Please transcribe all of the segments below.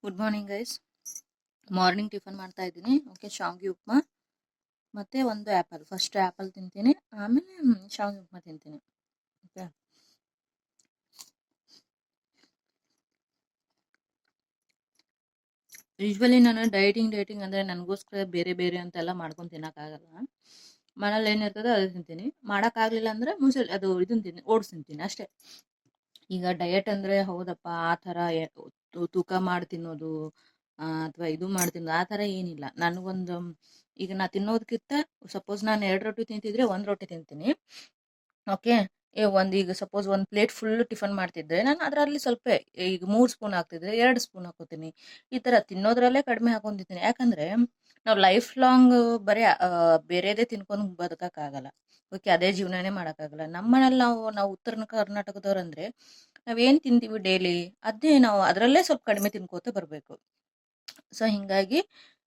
Good morning guys. Morning tiffin ಮಾಡ್ತಾ ಇದ್ದೀನಿ. Okay, ಶಾವಿಗೆ ಉಪ್ಮಾ ಮತ್ತೆ ಒಂದು ಆ್ಯಪಲ್. ಫಸ್ಟ್ ಆ್ಯಪಲ್ ತಿಂತೀನಿ, ಆಮೇಲೆ ಶಾವಿಗೆ ಉಪ್ಮಾ ತಿಂತೀನಿ. ಓಕೆ, ಯೂಶ್ವಲಿ ನಾನು ಡೈಟಿಂಗ್ ಅಂದರೆ ನನಗೋಸ್ಕರ ಬೇರೆ ಬೇರೆ ಅಂತೆಲ್ಲ ಮಾಡ್ಕೊಂಡು ತಿನ್ನೋಕ್ಕಾಗಲ್ಲ. ಮನೇಲಿ ಏನಿರ್ತದೆ ಅದು ತಿಂತೀನಿ. ಮಾಡೋಕ್ಕಾಗಲಿಲ್ಲ ಅಂದರೆ ಮುಸಲಿ ಅದು ಇದನ್ನು ತಿಂತೀನಿ, ಓಟ್ಸ್ ತಿಂತೀನಿ ಅಷ್ಟೇ. ಈಗ ಡಯಟ್ ಅಂದರೆ ಹೌದಪ್ಪ ಆ ಥರ ತೂಕ ಮಾಡಿ ತಿನ್ನೋದು ಅಥವಾ ಇದು ಮಾಡಿ ತಿನ್ನೋದು ಆ ಥರ ಏನಿಲ್ಲ. ನನಗೊಂದು ಈಗ ನಾ ತಿನ್ನೋದಕ್ಕಿಂತ ಸಪೋಸ್ ನಾನು 2 ರೊಟ್ಟಿ ತಿಂತಿದ್ರೆ 1 ರೊಟ್ಟಿ ತಿಂತೀನಿ. ಓಕೆ, ಈಗ ಸಪೋಸ್ 1 ಪ್ಲೇಟ್ ಫುಲ್ ಟಿಫನ್ ಮಾಡ್ತಿದ್ರೆ ನಾನು ಅದರಲ್ಲಿ ಸ್ವಲ್ಪ ಈಗ 3 ಸ್ಪೂನ್ ಹಾಕ್ತಿದ್ರೆ 2 ಸ್ಪೂನ್ ಹಾಕೋತೀನಿ. ಈ ಥರ ತಿನ್ನೋದ್ರಲ್ಲೇ ಕಡಿಮೆ ಹಾಕೊಂತಿದ್ದೀನಿ. ಯಾಕಂದರೆ ನಾವು ಲೈಫ್ ಲಾಂಗ್ ಬರೀ ಬೇರೆದೇ ತಿನ್ಕೊಂಡು ಬದುಕೋಕ್ಕಾಗಲ್ಲ. ಓಕೆ, ಅದೇ ಜೀವನನೇ ಮಾಡೋಕ್ಕಾಗಲ್ಲ. ನಮ್ಮ ಮನೇಲಿ ನಾವು ಉತ್ತರ ಕರ್ನಾಟಕದವ್ರು ಅಂದರೆ ನಾವೇನು ತಿಂತೀವಿ ಡೈಲಿ ಅದೇ ನಾವು ಅದರಲ್ಲೇ ಸ್ವಲ್ಪ ಕಡಿಮೆ ತಿನ್ಕೋತ ಬರಬೇಕು. ಸೊ ಹಿಂಗಾಗಿ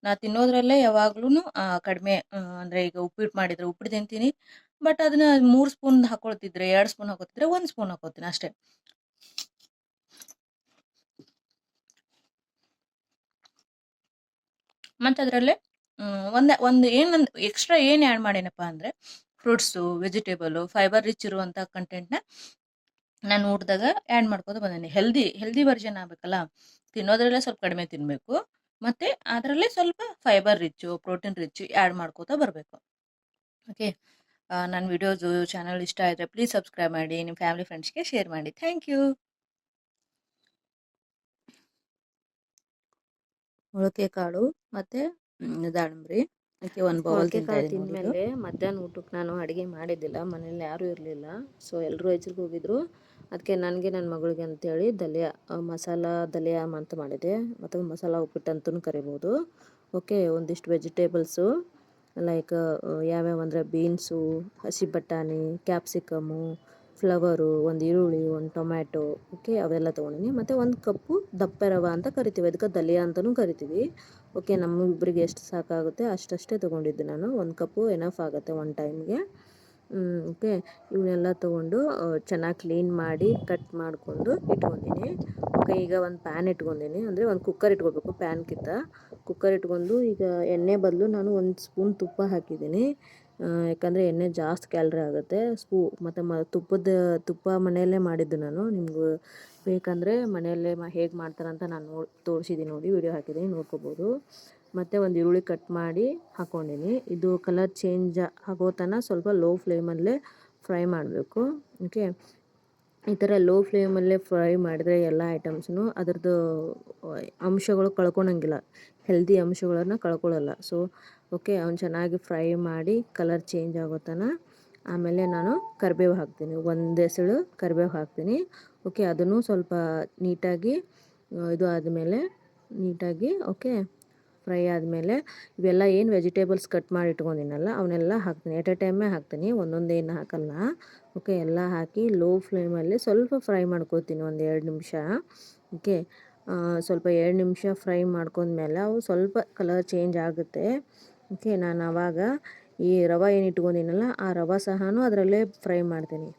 ನಾ ತಿನ್ನೋದ್ರಲ್ಲೇ ಯಾವಾಗ್ಲೂ ಕಡಿಮೆ ಅಂದರೆ ಈಗ ಉಪ್ಪಿಟ್ಟು ಮಾಡಿದರೆ ಉಪ್ಪಿಟ್ಟು ತಿಂತೀನಿ. ಬಟ್ ಅದನ್ನ 3 ಸ್ಪೂನ್ ಹಾಕೊಳ್ತಿದ್ರೆ 2 ಸ್ಪೂನ್ ಹಾಕೋತಿದ್ರೆ 1 ಸ್ಪೂನ್ ಹಾಕೋತೀನಿ ಅಷ್ಟೇ. ಮತ್ತು ಅದರಲ್ಲೇ ಒಂದು ಏನೊಂದು ಎಕ್ಸ್ಟ್ರಾ ಏನು ಆ್ಯಡ್ ಮಾಡೇನಪ್ಪ ಅಂದರೆ ಫ್ರೂಟ್ಸು, ವೆಜಿಟೇಬಲು, ಫೈಬರ್ ರಿಚ್ ಇರುವಂಥ ಕಂಟೆಂಟ್ನ ನಾನು ಊಟದಾಗ ಆ್ಯಡ್ ಮಾಡ್ಕೋತ ಬಂದೀನಿ. ಹೆಲ್ದಿ ವರ್ಷನ್ ಆಗಬೇಕಲ್ಲ, ತಿನ್ನೋದ್ರಲ್ಲೇ ಸ್ವಲ್ಪ ಕಡಿಮೆ ತಿನ್ನಬೇಕು, ಮತ್ತು ಅದರಲ್ಲೇ ಸ್ವಲ್ಪ fibre rich, protein rich add ಮಾಡ್ಕೋತ ಬರಬೇಕು. ಓಕೆ, ನನ್ನ ವಿಡಿಯೋಸು ಚಾನಲ್ ಇಷ್ಟ ಆದರೆ ಪ್ಲೀಸ್ ಸಬ್ಸ್ಕ್ರೈಬ್ ಮಾಡಿ, ನಿಮ್ಮ ಫ್ಯಾಮಿಲಿ ಫ್ರೆಂಡ್ಸ್ಗೆ ಶೇರ್ ಮಾಡಿ. Thank you. ಮೊಳಕೆ ಕಾಳು ಮತ್ತು ದಾಳಿಂಬ್ರಿ ಅದಕ್ಕೆ 1 ಬೌಲ್ ಮೊಳಕೆ ತಿಂತಾ ಕಾಳು ಇದ್ದೀನಿ. ತಿಂದಮೇಲೆ ಮಧ್ಯಾಹ್ನ ಊಟಕ್ಕೆ ನಾನು ಅಡುಗೆ ಮಾಡಿದ್ದಿಲ್ಲ, ಮನೇಲಿ ಯಾರೂ ಇರಲಿಲ್ಲ. ಸೊ ಎಲ್ಲರೂ ಎಚ್ಚರಿಗೆ ಹೋಗಿದ್ರು. ಅದಕ್ಕೆ ನನಗೆ ನನ್ನ ಮಗಳಿಗೆ ಅಂತೇಳಿ ದಲಿಯಾ ಮಸಾಲ ದಲಿಯಾ ಅಂತ ಮಾಡಿದೆ, ಮತ್ತು ಮಸಾಲ ಉಪ್ಪಿಟ್ಟು ಅಂತಲೂ ಕರಿಬೋದು. ಓಕೆ, ಒಂದಿಷ್ಟು ವೆಜಿಟೇಬಲ್ಸು ಲೈಕ್ ಯಾವ್ಯಾವ ಅಂದರೆ ಬೀನ್ಸು, ಹಸಿ ಬಟಾಣಿ, ಕ್ಯಾಪ್ಸಿಕಮು, ಫ್ಲವರು, 1 ಈರುಳ್ಳಿ, 1 ಟೊಮ್ಯಾಟೊ, ಓಕೆ ಅವೆಲ್ಲ ತೊಗೊಂಡಿನಿ. ಮತ್ತು 1 ಕಪ್ಪು ದಪ್ಪ ರವೆ ಅಂತ ಕರಿತೀವಿ, ಅದಕ್ಕೆ ದಲಿಯಾ ಅಂತಲೂ ಕರಿತೀವಿ. ಓಕೆ, ನಮ್ಮಿಬ್ಬರಿಗೆ ಎಷ್ಟು ಸಾಕಾಗುತ್ತೆ ಅಷ್ಟೇ ತೊಗೊಂಡಿದ್ದೆ ನಾನು. 1 ಕಪ್ಪು ಎನಫ್ ಆಗುತ್ತೆ 1 ಟೈಮ್ಗೆ. ಓಕೆ, ಇವನ್ನೆಲ್ಲ ತೊಗೊಂಡು ಚೆನ್ನಾಗಿ ಕ್ಲೀನ್ ಮಾಡಿ ಕಟ್ ಮಾಡಿಕೊಂಡು ಇಟ್ಕೊಂಡಿನಿ. ಓಕೆ, ಈಗ ಒಂದು ಪ್ಯಾನ್ ಇಟ್ಕೊಂಡಿನಿ, ಅಂದರೆ ಒಂದು ಕುಕ್ಕರ್ ಇಟ್ಕೋಬೇಕು ಪ್ಯಾನ್ಗಿಂತ. ಕುಕ್ಕರ್ ಇಟ್ಕೊಂಡು ಈಗ ಎಣ್ಣೆ ಬದಲು ನಾನು 1 ಸ್ಪೂನ್ ತುಪ್ಪ ಹಾಕಿದ್ದೀನಿ. ಯಾಕಂದರೆ ಎಣ್ಣೆ ಜಾಸ್ತಿ ಕ್ಯಾಲ್ರಿ ಆಗುತ್ತೆ. ಮತ್ತು ತುಪ್ಪ ಮನೆಯಲ್ಲೇ ಮಾಡಿದ್ದು ನಾನು. ನಿಮ್ಗೆ ಬೇಕಂದರೆ ಮನೆಯಲ್ಲೇ ಹೇಗೆ ಮಾಡ್ತಾರಂತ ನಾನು ತೋರಿಸಿದ್ದೀನಿ ನೋಡಿ, ವಿಡಿಯೋ ಹಾಕಿದ್ದೀನಿ, ನೋಡ್ಕೋಬೋದು. ಮತ್ತು 1 ಈರುಳ್ಳಿ ಕಟ್ ಮಾಡಿ ಹಾಕ್ಕೊಂಡಿನಿ. ಇದು ಕಲರ್ ಚೇಂಜ್ ಆಗೋ ತನಕ ಸ್ವಲ್ಪ ಲೋ ಫ್ಲೇಮಲ್ಲೇ ಫ್ರೈ ಮಾಡಬೇಕು. ಓಕೆ, ಈ ಥರ ಲೋ ಫ್ಲೇಮಲ್ಲೇ ಫ್ರೈ ಮಾಡಿದ್ರೆ ಎಲ್ಲ ಐಟಮ್ಸ್ನು ಅದರದ್ದು ಅಂಶಗಳು ಕಳ್ಕೊಳಂಗಿಲ್ಲ, ಹೆಲ್ದಿ ಅಂಶಗಳನ್ನು ಕಳ್ಕೊಳ್ಳಲ್ಲ. ಸೊ ಓಕೆ, ಅವ್ನು ಚೆನ್ನಾಗಿ ಫ್ರೈ ಮಾಡಿ ಕಲರ್ ಚೇಂಜ್ ಆಗೋ ತನಕ. ಆಮೇಲೆ ನಾನು ಕರಿಬೇವು ಹಾಕ್ತೀನಿ, 1 ಎಸಳು ಕರಿಬೇವು ಹಾಕ್ತೀನಿ. ಓಕೆ, ಅದನ್ನು ಸ್ವಲ್ಪ ನೀಟಾಗಿ ಇದು ಆದಮೇಲೆ ನೀಟಾಗಿ ಓಕೆ ಫ್ರೈ ಆದಮೇಲೆ ಇವೆಲ್ಲ ಏನು ವೆಜಿಟೇಬಲ್ಸ್ ಕಟ್ ಮಾಡಿ ಇಟ್ಕೊಂಡಿನಲ್ಲ ಅವನ್ನೆಲ್ಲ ಹಾಕ್ತೀನಿ. ಎಟ್ ಎ ಟೈಮೇ ಹಾಕ್ತೀನಿ, ಒಂದೊಂದೇನು ಹಾಕಲ್ಲ. ಓಕೆ, ಎಲ್ಲ ಹಾಕಿ ಲೋ ಫ್ಲೇಮಲ್ಲಿ ಸ್ವಲ್ಪ ಫ್ರೈ ಮಾಡ್ಕೋತೀನಿ 1 2 ನಿಮಿಷ. ಓಕೆ, ಸ್ವಲ್ಪ 2 ನಿಮಿಷ ಫ್ರೈ ಮಾಡ್ಕೊಂಡ್ಮೇಲೆ ಅವು ಸ್ವಲ್ಪ ಕಲರ್ ಚೇಂಜ್ ಆಗುತ್ತೆ. ಓಕೆ, ನಾನು ಆವಾಗ ಈ ರವೆ ಏನು ಇಟ್ಕೊಂಡಿನಲ್ಲ ಆ ರವೆ ಸಹನೂ ಅದರಲ್ಲೇ ಫ್ರೈ ಮಾಡ್ತೀನಿ.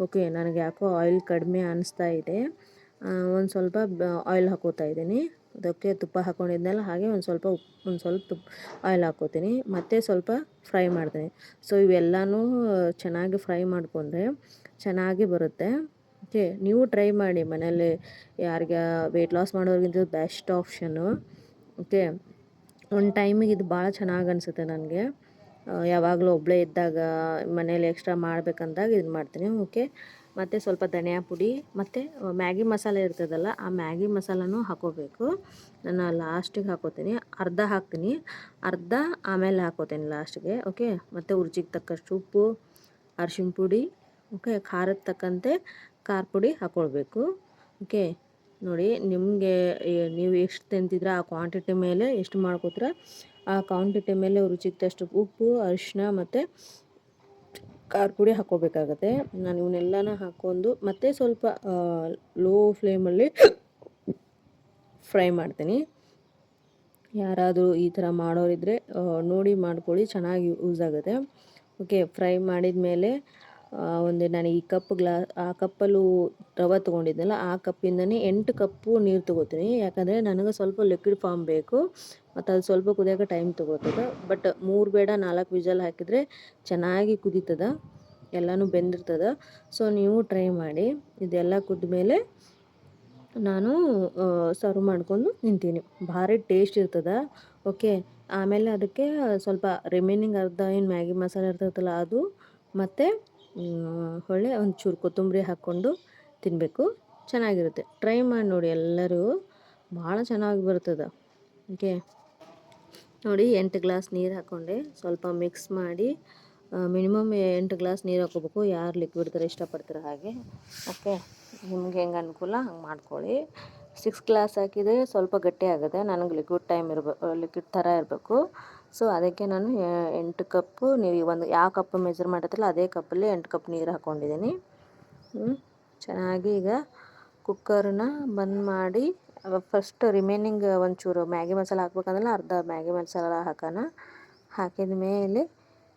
ಓಕೆ, ನನಗೆ ಯಾಕೋ ಆಯಿಲ್ ಕಡಿಮೆ ಅನಿಸ್ತಾ ಇದೆ, ಒಂದು ಸ್ವಲ್ಪ ಆಯಿಲ್ ಹಾಕೋತಾ ಇದ್ದೀನಿ. ಅದಕ್ಕೆ ತುಪ್ಪ ಹಾಕ್ಕೊಂಡಿದ್ನಲ್ಲ, ಹಾಗೆ ಒಂದು ಸ್ವಲ್ಪ ಆಯಿಲ್ ಹಾಕ್ಕೋತೀನಿ, ಮತ್ತು ಸ್ವಲ್ಪ ಫ್ರೈ ಮಾಡ್ತೀನಿ. ಸೊ ಇವೆಲ್ಲನೂ ಚೆನ್ನಾಗಿ ಫ್ರೈ ಮಾಡಿಕೊಂಡ್ರೆ ಚೆನ್ನಾಗಿ ಬರುತ್ತೆ. ಓಕೆ, ನೀವು ಟ್ರೈ ಮಾಡಿ ಮನೇಲಿ. ಯಾರಿಗೆ ವೆಯ್ಟ್ ಲಾಸ್ ಮಾಡೋರಿಗಿಂತ ಬೆಸ್ಟ್ ಆಪ್ಷನ್ನು. ಓಕೆ, ಒಂದು ಟೈಮಿಗೆ ಇದು ಭಾಳ ಚೆನ್ನಾಗಿ ಅನಿಸುತ್ತೆ ನನಗೆ. ಯಾವಾಗಲೂ ಒಬ್ಬಳೇ ಇದ್ದಾಗ ಮನೇಲಿ ಎಕ್ಸ್ಟ್ರಾ ಮಾಡ್ಬೇಕಂದಾಗ ಇದನ್ನು ಮಾಡ್ತೀನಿ. ಓಕೆ, ಮತ್ತು ಸ್ವಲ್ಪ ಧನಿಯಾ ಪುಡಿ ಮತ್ತು ಮ್ಯಾಗಿ ಮಸಾಲೆ ಇರ್ತದಲ್ಲ, ಆ ಮ್ಯಾಗಿ ಮಸಾಲನೂ ಹಾಕ್ಕೋಬೇಕು. ನಾನು ಲಾಸ್ಟಿಗೆ ಹಾಕ್ಕೋತೀನಿ, ಅರ್ಧ ಹಾಕ್ತೀನಿ, ಅರ್ಧ ಆಮೇಲೆ ಹಾಕ್ಕೋತೀನಿ ಲಾಸ್ಟಿಗೆ. ಓಕೆ, ಮತ್ತು ರುಚಿಗೆ ತಕ್ಕಷ್ಟು ಉಪ್ಪು, ಅರಿಶಿಣ ಪುಡಿ, ಓಕೆ, ಖಾರದ ತಕ್ಕಂತೆ ಖಾರ ಪುಡಿ ಹಾಕ್ಕೊಳ್ಬೇಕು. ಓಕೆ, ನೋಡಿ ನಿಮಗೆ ನೀವು ಎಷ್ಟು ತಿಂತಿದ್ರೆ ಆ ಕ್ವಾಂಟಿಟಿ ಮೇಲೆ ಎಷ್ಟು ಮಾಡ್ಕೋತೀರ ಆ ಕ್ವಾಂಟಿಟಿ ಮೇಲೆ ರುಚಿಗೆ ತಕ್ಕಷ್ಟು ಉಪ್ಪು, ಅರಿಶಿನ ಮತ್ತು ಖಾರ ಪುಡಿ ಹಾಕ್ಕೋಬೇಕಾಗತ್ತೆ. ನಾನು ಇವನ್ನೆಲ್ಲನ ಹಾಕ್ಕೊಂಡು ಮತ್ತೆ ಸ್ವಲ್ಪ ಲೋ ಫ್ಲೇಮಲ್ಲಿ ಫ್ರೈ ಮಾಡ್ತೀನಿ. ಯಾರಾದರೂ ಈ ಥರ ಮಾಡೋರಿದ್ದರೆ ನೋಡಿ ಮಾಡ್ಕೊಳ್ಳಿ, ಚೆನ್ನಾಗಿ ಯೂಸ್ ಆಗುತ್ತೆ. ಓಕೆ, ಫ್ರೈ ಮಾಡಿದ ಮೇಲೆ ಒಂದು ನಾನು ಈ ಆ ಕಪ್ಪಲ್ಲೂ ರವೆ ತೊಗೊಂಡಿದ್ನಲ್ಲ ಆ ಕಪ್ಪಿಂದನೇ 8 ಕಪ್ಪು ನೀರು ತೊಗೋತೀನಿ. ಯಾಕಂದರೆ ನನಗೆ ಸ್ವಲ್ಪ ಲಿಕ್ವಿಡ್ ಫಾರ್ಮ್ ಬೇಕು ಮತ್ತು ಅದು ಸ್ವಲ್ಪ ಕುದಿಯೋಕೆ ಟೈಮ್ ತೊಗೋತದೆ. ಬಟ್ 3 ಬೇಡ 4 ವಿಜಲ್ ಹಾಕಿದರೆ ಚೆನ್ನಾಗಿ ಕುದೀತದೆ, ಎಲ್ಲನೂ ಬೆಂದಿರ್ತದೆ. ಸೊ ನೀವು ಟ್ರೈ ಮಾಡಿ. ಇದೆಲ್ಲ ಕುದ್ಮೇಲೆ ನಾನು ಸರ್ವ್ ಮಾಡ್ಕೊಂಡು ನಿಂತೀನಿ. ಭಾರಿ ಟೇಸ್ಟ್ ಇರ್ತದೆ. ಓಕೆ, ಆಮೇಲೆ ಅದಕ್ಕೆ ಸ್ವಲ್ಪ ರಿಮೈನಿಂಗ್ ಅರ್ಧ ಏನು ಮ್ಯಾಗಿ ಮಸಾಲೆ ಇರ್ತೈತಲ್ಲ ಅದು ಮತ್ತು ಹೊಳ್ಳೆ ಒಂಚೂರು ಕೊತ್ತಂಬರಿ ಹಾಕ್ಕೊಂಡು ತಿನ್ನಬೇಕು, ಚೆನ್ನಾಗಿರುತ್ತೆ. ಟ್ರೈ ಮಾಡಿ ನೋಡಿ ಎಲ್ಲರೂ, ಭಾಳ ಚೆನ್ನಾಗಿ ಬರ್ತದೆ. ಓಕೆ ನೋಡಿ, 8 ಗ್ಲಾಸ್ ನೀರು ಹಾಕ್ಕೊಂಡೆ, ಸ್ವಲ್ಪ ಮಿಕ್ಸ್ ಮಾಡಿ. ಮಿನಿಮಮ್ 8 ಗ್ಲಾಸ್ ನೀರು ಹಾಕ್ಕೋಬೇಕು, ಯಾರು ಲಿಕ್ವಿಡ್ ಥರ ಇಷ್ಟಪಡ್ತೀರ ಹಾಗೆ. ಓಕೆ, ನಿಮ್ಗೆ ಹೆಂಗೆ ಅನುಕೂಲ ಹಂಗೆ ಮಾಡ್ಕೊಳ್ಳಿ. 6 ಗ್ಲಾಸ್ ಹಾಕಿದರೆ ಸ್ವಲ್ಪ ಗಟ್ಟಿ ಆಗುತ್ತೆ. ನನಗೆ ಲಿಕ್ವಿಡ್ ಥರ ಇರಬೇಕು. ಸೊ ಅದಕ್ಕೆ ನಾನು 8 ಕಪ್ಪು, ನೀವು ಒಂದು ಯಾವ ಕಪ್ ಮೆಜರ್ ಮಾಡಿರ್ತೀರಲ್ಲ ಅದೇ ಕಪ್ಪಲ್ಲಿ 8 ಕಪ್ ನೀರು ಹಾಕ್ಕೊಂಡಿದ್ದೀನಿ. ಚೆನ್ನಾಗಿ ಈಗ ಕುಕ್ಕರ್ನ ಬಂದ್ ಮಾಡಿ, ಫಸ್ಟ್ ರಿಮೈನಿಂಗ್ ಒಂಚೂರು ಮ್ಯಾಗಿ ಮಸಾಲ ಹಾಕ್ಬೇಕಂದ್ರೆ ಅರ್ಧ ಮ್ಯಾಗಿ ಮಸಾಲ ಹಾಕಿದ ಮೇಲೆ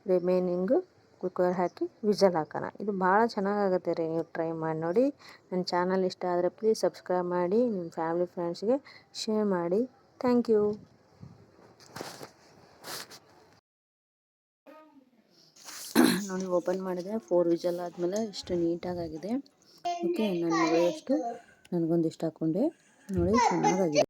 ರಿಮೈನಿಂಗು ಕುಕ್ಕರ್ ಹಾಕಿ ವಿಜಲ್ ಹಾಕೋಣ. ಇದು ಭಾಳ ಚೆನ್ನಾಗಾಗುತ್ತೆ ರೀ, ನೀವು ಟ್ರೈ ಮಾಡಿ ನೋಡಿ. ನನ್ನ ಚಾನಲ್ ಇಷ್ಟ ಆದರೆ ಪ್ಲೀಸ್ ಸಬ್ಸ್ಕ್ರೈಬ್ ಮಾಡಿ, ನಿಮ್ಮ ಫ್ಯಾಮಿಲಿ ಫ್ರೆಂಡ್ಸ್ಗೆ ಶೇರ್ ಮಾಡಿ. Thank you. ನೋಡಿ, ಓಪನ್ ಮಾಡಿದೆ, 4 ವಿಜಲ್ ಆದಮೇಲೆ ಇಷ್ಟು ನೀಟಾಗಿದೆ. ಓಕೆ, ನನ್ನ ಮಗಳಷ್ಟು ನನಗೊಂದು ಇಷ್ಟ ಹಾಕ್ಕೊಂಡೆ ನೋಡಿ, ಚೆನ್ನಾಗಾಗಿದೆ.